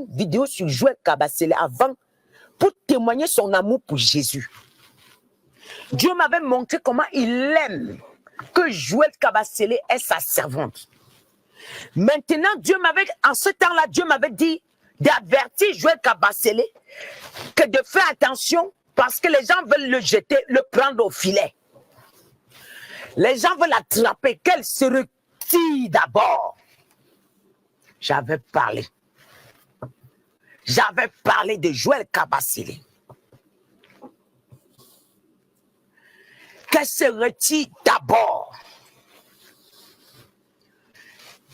une vidéo sur Joël Kabasele avant pour témoigner son amour pour Jésus. Dieu m'avait montré comment il aime que Joël Kabasele est sa servante. Maintenant, en ce temps-là, Dieu m'avait dit d'avertir Joël Kabasele que de faire attention parce que les gens veulent le jeter, le prendre au filet. Les gens veulent l'attraper, qu'elle se retire d'abord. J'avais parlé de Joël Kabasele. Qu'elle se retire d'abord.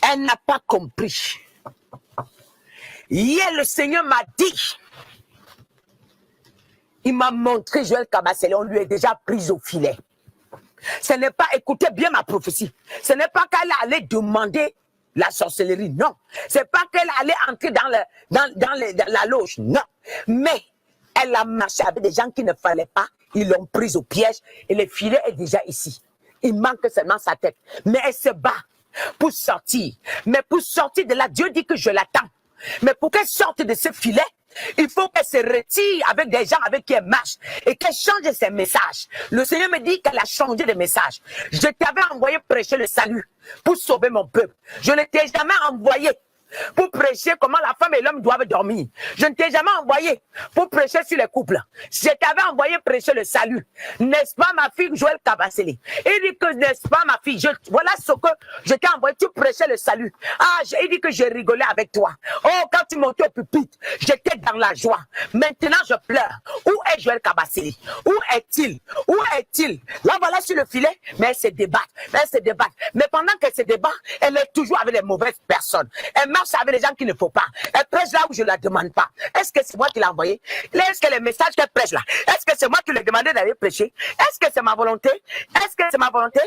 Elle n'a pas compris. Hier, le Seigneur m'a dit, il m'a montré Joël Kabasele, on lui est déjà pris au filet. Ce n'est pas, écoutez bien ma prophétie, ce n'est pas qu'elle allait demander la sorcellerie, non. C'est pas qu'elle allait entrer dans la loge, non. Mais elle a marché avec des gens qui ne fallait pas, ils l'ont prise au piège et le filet est déjà ici. Il manque seulement sa tête. Mais elle se bat pour sortir. Mais pour sortir de là, Dieu dit que je l'attends. Mais pour qu'elle sorte de ce filet, il faut qu'elle se retire avec des gens avec qui elle marche et qu'elle change ses messages. Le Seigneur me dit qu'elle a changé de message. Je t'avais envoyé prêcher le salut pour sauver mon peuple. Je ne t'ai jamais envoyé pour prêcher comment la femme et l'homme doivent dormir. Je ne t'ai jamais envoyé pour prêcher sur les couples. Je t'avais envoyé prêcher le salut. N'est-ce pas ma fille Joël Kabasele? Il dit que n'est-ce pas ma fille? Voilà ce que je t'ai envoyé, tu prêchais le salut. Il dit que j'ai rigolé avec toi. Oh, quand tu montais au pupitre, j'étais dans la joie. Maintenant je pleure. Où est Joël Kabasele? Où est-il? Où est-il? Là voilà sur le filet, mais elle se débat. Mais pendant qu'elle se débat, elle est toujours avec les mauvaises personnes. Elle marche avec les gens qu'il ne faut pas. Elle prêche là où je ne la demande pas. Est-ce que c'est moi qui l'ai envoyé? Est-ce que les messages qu'elle prêche là, est-ce que c'est moi qui lui ai demandé d'aller prêcher? Est-ce que c'est ma volonté? Est-ce que c'est ma volonté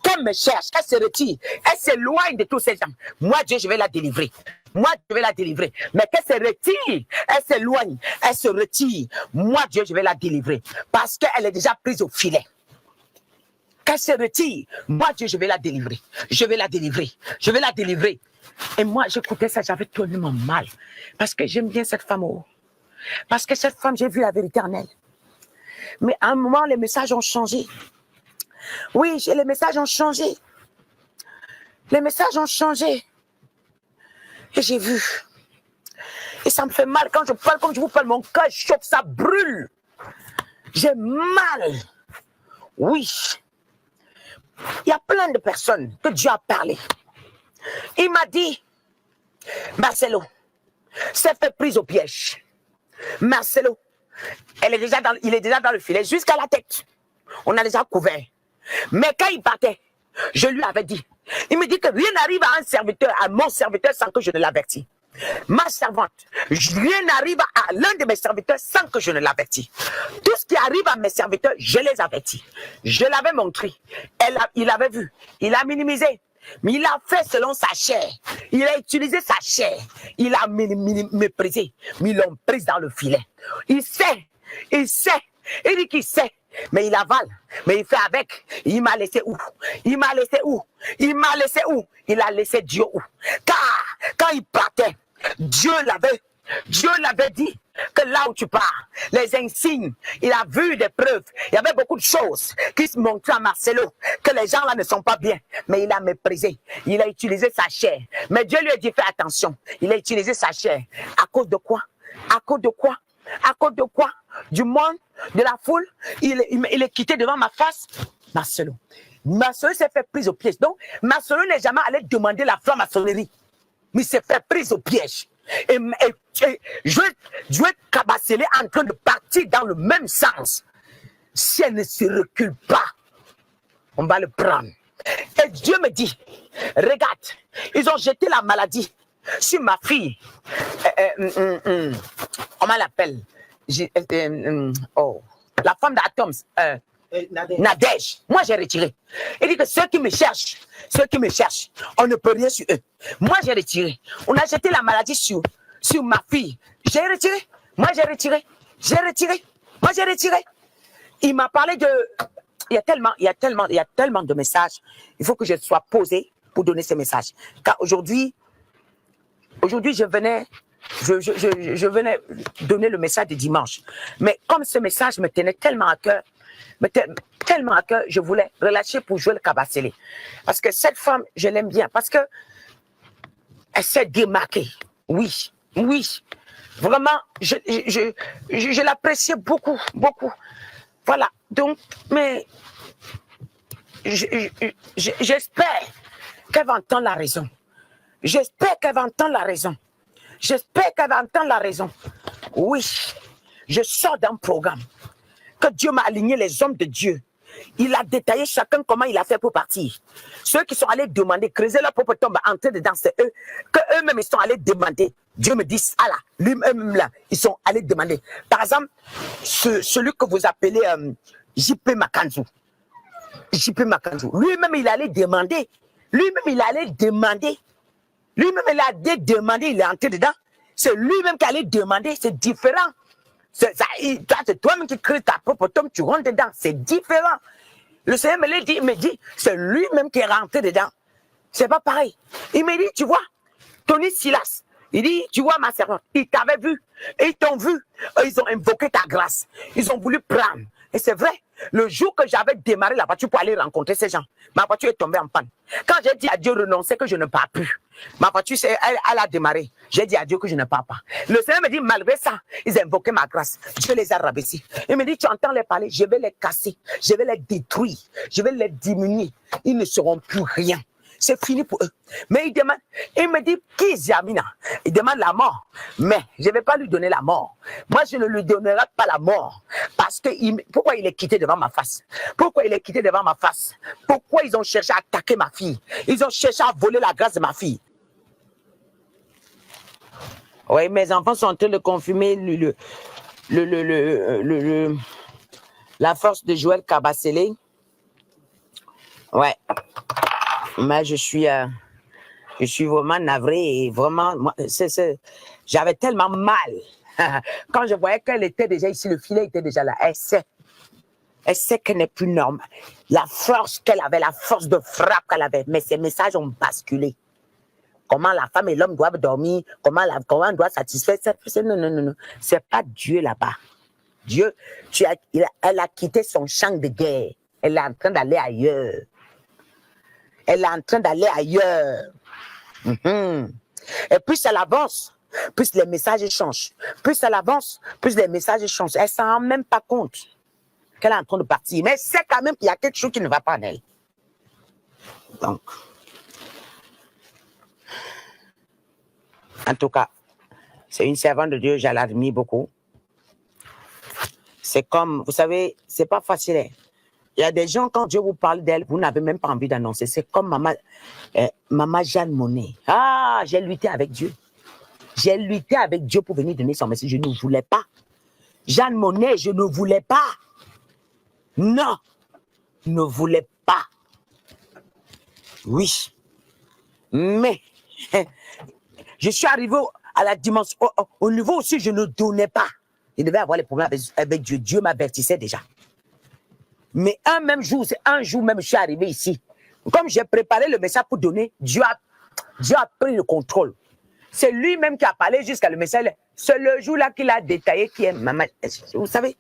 qu'elle me cherche, qu'elle se retire, elle s'éloigne de tous ces gens? Moi, Dieu, je vais la délivrer. Moi, je vais la délivrer. Mais qu'elle se retire, elle s'éloigne, elle se retire. Moi, Dieu, je vais la délivrer. Parce qu'elle est déjà prise au filet. Qu'elle se retire. Moi, Dieu, je vais la délivrer. Je vais la délivrer. Je vais la délivrer. Et moi, j'écoutais ça, j'avais tellement mal. Parce que j'aime bien cette femme. Oh. Parce que cette femme, j'ai vu la vérité en elle. Mais à un moment, les messages ont changé. Oui, les messages ont changé. Les messages ont changé. Et j'ai vu. Et ça me fait mal. Quand je parle, comme je vous parle, mon cœur chauffe, ça brûle. J'ai mal. Oui. Il y a plein de personnes que Dieu a parlé. Il m'a dit, Marcelo, s'est fait prise au piège. Marcelo, il est déjà dans le filet jusqu'à la tête. On a déjà couvert. Mais quand il partait, je lui avais dit, il me dit que rien n'arrive à un serviteur, à mon serviteur, sans que je ne l'avertis. Ma servante, rien n'arrive à l'un de mes serviteurs sans que je ne l'avertis. Tout ce qui arrive à mes serviteurs, je les avertis. Je l'avais montré. Il avait vu. Il a minimisé. Mais il a fait selon sa chair. Il a utilisé sa chair. Il a méprisé. Mais ils l'ont prise dans le filet. Il sait. Il sait. Il dit qu'il sait. Mais il avale. Mais il fait avec. Il m'a laissé où? Il m'a laissé où? Il m'a laissé où? Il a laissé Dieu où? Car quand il partait, Dieu l'avait dit que là où tu pars, les insignes, il a vu des preuves. Il y avait beaucoup de choses qui se montraient à Marcelo, que les gens là ne sont pas bien. Mais il a méprisé. Il a utilisé sa chair. Mais Dieu lui a dit, fais attention. Il a utilisé sa chair. À cause de quoi? À cause de quoi? À cause de quoi? Du monde, de la foule. Il est quitté devant ma face. Marcelo. Marcelo s'est fait prise au piège. Donc, Marcelo n'est jamais allé demander la franc-maçonnerie. Mais il s'est fait prise au piège. Et Joël Kabasele est en train de partir dans le même sens. Si elle ne se recule pas, on va le prendre. Et Dieu me dit, regarde, ils ont jeté la maladie sur ma fille. Comment elle l'appelle? La femme d'Atoms. Nadège. Moi, j'ai retiré. Il dit que ceux qui me cherchent, on ne peut rien sur eux. Moi, j'ai retiré. On a jeté la maladie sur ma fille. J'ai retiré. Moi, j'ai retiré. Moi, j'ai retiré. Il m'a parlé de... Il y a tellement de messages. Il faut que je sois posé pour donner ces messages. Car aujourd'hui, je venais je venais donner le message de dimanche. Mais comme ce message me tenait tellement à cœur, je voulais relâcher pour Joël Kabasele. Parce que cette femme, je l'aime bien. Parce que elle s'est démarquée. Oui, oui. Vraiment, je l'appréciais beaucoup, beaucoup. Voilà. Donc, mais j'espère qu'elle va entendre la raison. J'espère qu'elle va entendre la raison. J'espère qu'elle va entendre la raison. Oui, je sors d'un programme que Dieu m'a aligné les hommes de Dieu. Il a détaillé chacun comment il a fait pour partir. Ceux qui sont allés demander, creuser leur propre tombe, entrer dedans, c'est eux, que eux-mêmes ils sont allés demander. Dieu me dit, ah là, lui-même là, ils sont allés demander. Par exemple, celui que vous appelez JP Makanzou. JP Makanzou. Lui-même il allait demander. Lui-même il allait demander. Lui-même il a demandé, il est entré dedans. C'est lui-même qui allait demander, c'est différent. C'est toi-même qui crées ta propre tombe, tu rentres dedans, c'est différent. Le Seigneur me dit, c'est lui-même qui est rentré dedans. C'est pas pareil. Il me dit, tu vois, Tony Silas, il dit, tu vois ma servante, ils t'avaient vu, et ils t'ont vu, ils ont invoqué ta grâce, ils ont voulu prendre. Et c'est vrai, le jour que j'avais démarré la voiture pour aller rencontrer ces gens, ma voiture est tombée en panne. Quand j'ai dit à Dieu renoncer que je ne pars plus, ma voiture, elle a démarré. J'ai dit à Dieu que je ne pars pas. Le Seigneur me dit, malgré ça, ils ont invoqué ma grâce. Dieu les a rabaissés. Il me dit, tu entends les parler, je vais les casser, je vais les détruire, je vais les diminuer. Ils ne seront plus rien. C'est fini pour eux. Mais il me dit, qui Zamina? Il demande la mort. Mais je ne vais pas lui donner la mort. Moi, je ne lui donnerai pas la mort. Parce que, pourquoi il est quitté devant ma face? Pourquoi il est quitté devant ma face? Pourquoi ils ont cherché à attaquer ma fille? Ils ont cherché à voler la grâce de ma fille. Oui, mes enfants sont en train de confirmer la force de Joël Kabasele. Ouais. Mais je suis vraiment navré et vraiment, j'avais tellement mal. Quand je voyais qu'elle était déjà ici, le filet était déjà là. Elle sait qu'elle n'est plus normale. La force qu'elle avait, la force de frappe qu'elle avait, mais ces messages ont basculé. Comment la femme et l'homme doivent dormir, comment on doit satisfaire. Non. C'est pas Dieu là-bas. Dieu, elle a quitté son champ de guerre. Elle est en train d'aller ailleurs. Elle est en train d'aller ailleurs. Et plus elle avance, plus les messages changent. Plus elle avance, plus les messages changent. Elle ne s'en rend même pas compte qu'elle est en train de partir. Mais elle sait quand même qu'il y a quelque chose qui ne va pas en elle. Donc, en tout cas, c'est une servante de Dieu, je l'admire beaucoup. C'est comme, vous savez, c'est pas facile. Hein. Il y a des gens, quand Dieu vous parle d'elle, vous n'avez même pas envie d'annoncer. C'est comme maman Jeanne Monnet. Ah, j'ai lutté avec Dieu. J'ai lutté avec Dieu pour venir donner son message. Je ne voulais pas. Jeanne Monnet, je ne voulais pas. Non, je ne voulais pas. Oui. Mais, je suis arrivé à la dimension, au niveau aussi, je ne donnais pas. Il devait avoir les problèmes avec Dieu. Dieu m'avertissait déjà. Mais un jour même, je suis arrivé ici. Comme j'ai préparé le message pour donner, Dieu a pris le contrôle. C'est lui-même qui a parlé jusqu'à le message. C'est le jour-là qu'il a détaillé qui est maman. Vous savez,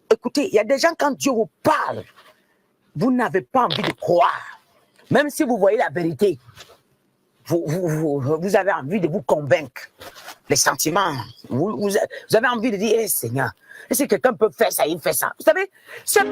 écoutez, il y a des gens, quand Dieu vous parle, vous n'avez pas envie de croire. Même si vous voyez la vérité, vous avez envie de vous convaincre. Les sentiments, vous avez envie de dire, Seigneur, si quelqu'un peut faire ça, il fait ça. Vous savez, c'est...